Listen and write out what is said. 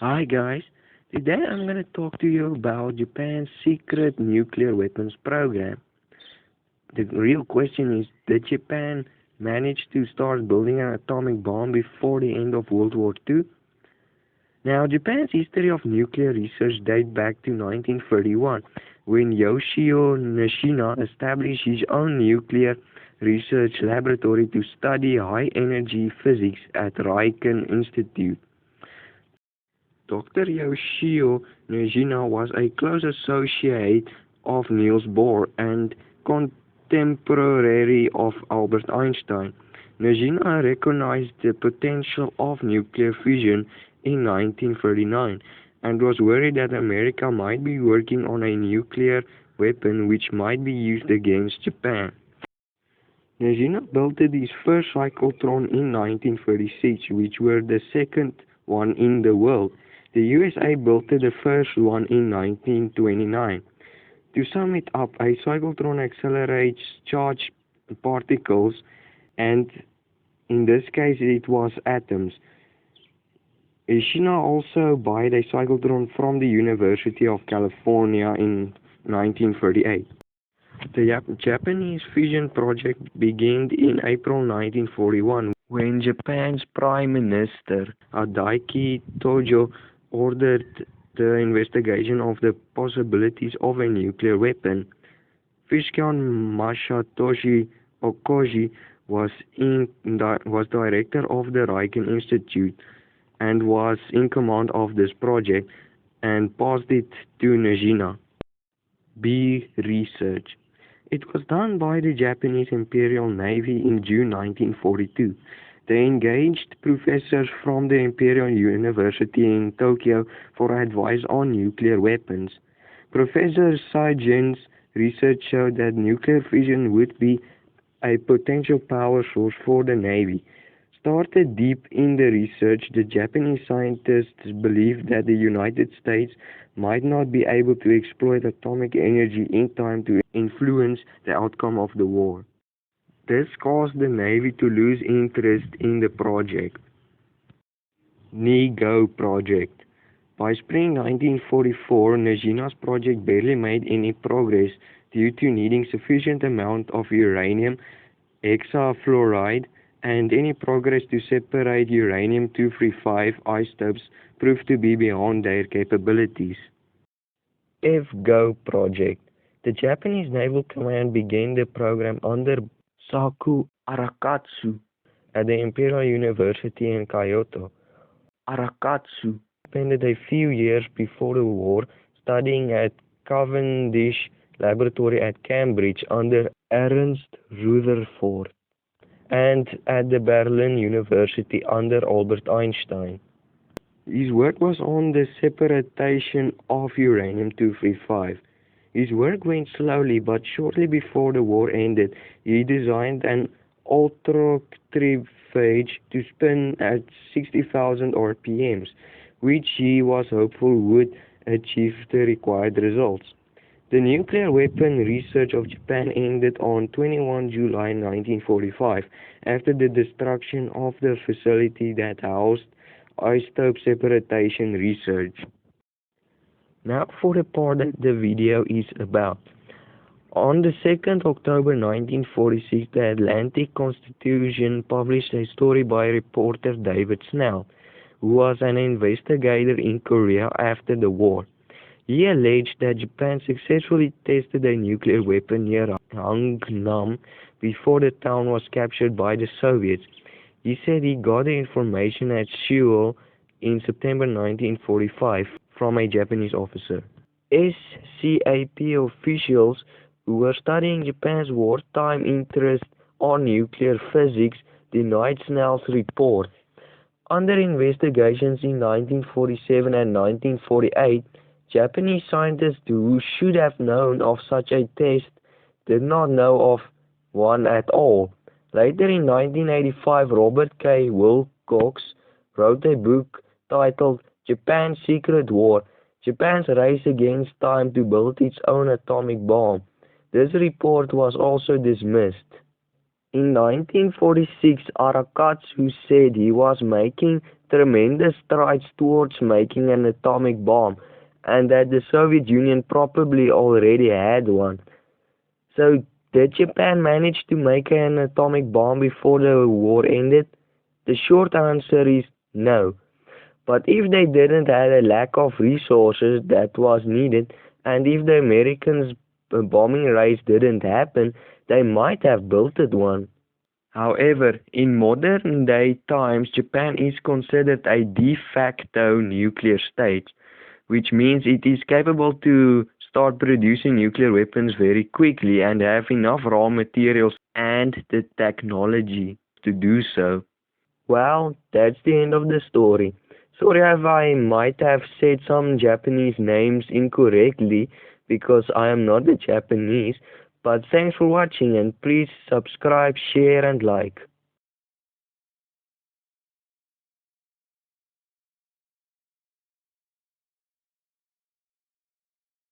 Hi guys, today I'm going to talk to you about Japan's secret nuclear weapons program. The real question is, did Japan manage to start building an atomic bomb before the end of World War II? Now, Japan's history of nuclear research dates back to 1931, when Yoshio Nishina established his own nuclear research laboratory to study high-energy physics at Riken Institute. Doctor Yoshio Nishina was a close associate of Niels Bohr and contemporary of Albert Einstein. Nishina recognized the potential of nuclear fission in 1939 and was worried that America might be working on a nuclear weapon which might be used against Japan. Nishina built his first cyclotron in 1936, which were the second one in the world. The USA built the first one in 1929. To sum it up, a cyclotron accelerates charged particles, and in this case it was atoms. Ishina also bought a cyclotron from the University of California in 1938. The Japanese fission project began in April 1941 when Japan's Prime Minister Adaiki Tojo ordered the investigation of the possibilities of a nuclear weapon. Viscount Masatoshi Okoji was director of the Riken Institute and was in command of this project and passed it to Nishina. B. Research. It was done by the Japanese Imperial Navy in June 1942. They engaged professors from the Imperial University in Tokyo for advice on nuclear weapons. Professor Saigen's research showed that nuclear fission would be a potential power source for the Navy. Started deep in the research, the Japanese scientists believed that the United States might not be able to exploit atomic energy in time to influence the outcome of the war. This caused the Navy to lose interest in the project. NEGO project. By spring 1944, Nishina's project barely made any progress due to needing sufficient amount of uranium hexafluoride, and any progress to separate uranium-235 isotopes proved to be beyond their capabilities. FGO project. The Japanese Naval Command began the program under Saku Arakatsu at the Imperial University in Kyoto. Arakatsu spent a few years before the war studying at Cavendish Laboratory at Cambridge under Ernst Rutherford and at the Berlin University under Albert Einstein. His work was on the separation of uranium-235. His work went slowly, but shortly before the war ended, he designed an ultracentrifuge to spin at 60,000 RPMs, which he was hopeful would achieve the required results. The nuclear weapon research of Japan ended on 21 July 1945, after the destruction of the facility that housed isotope separation research. Now for the part that the video is about. On the 2nd October 1946, the Atlantic Constitution published a story by reporter David Snell, who was an investigator in Korea after the war. He alleged that Japan successfully tested a nuclear weapon near Hangnam before the town was captured by the Soviets. He said he got the information at Seoul in September 1945 from a Japanese officer. SCAP officials who were studying Japan's wartime interest on nuclear physics denied Snell's report. Under investigations in 1947 and 1948, Japanese scientists who should have known of such a test did not know of one at all. Later in 1985, Robert K. Wilcox wrote a book titled Japan's Secret War, Japan's Race Against Time to Build Its Own Atomic Bomb. This report was also dismissed. In 1946, Arakatsu said he was making tremendous strides towards making an atomic bomb, and that the Soviet Union probably already had one. So, did Japan manage to make an atomic bomb before the war ended? The short answer is no. But if they didn't have a lack of resources that was needed, and if the Americans' bombing race didn't happen, they might have built it one. However, in modern day times, Japan is considered a de facto nuclear state, which means it is capable to start producing nuclear weapons very quickly and have enough raw materials and the technology to do so. Well, that's the end of the story. Sorry if I might have said some Japanese names incorrectly because I am not the Japanese, but thanks for watching and please subscribe, share and like.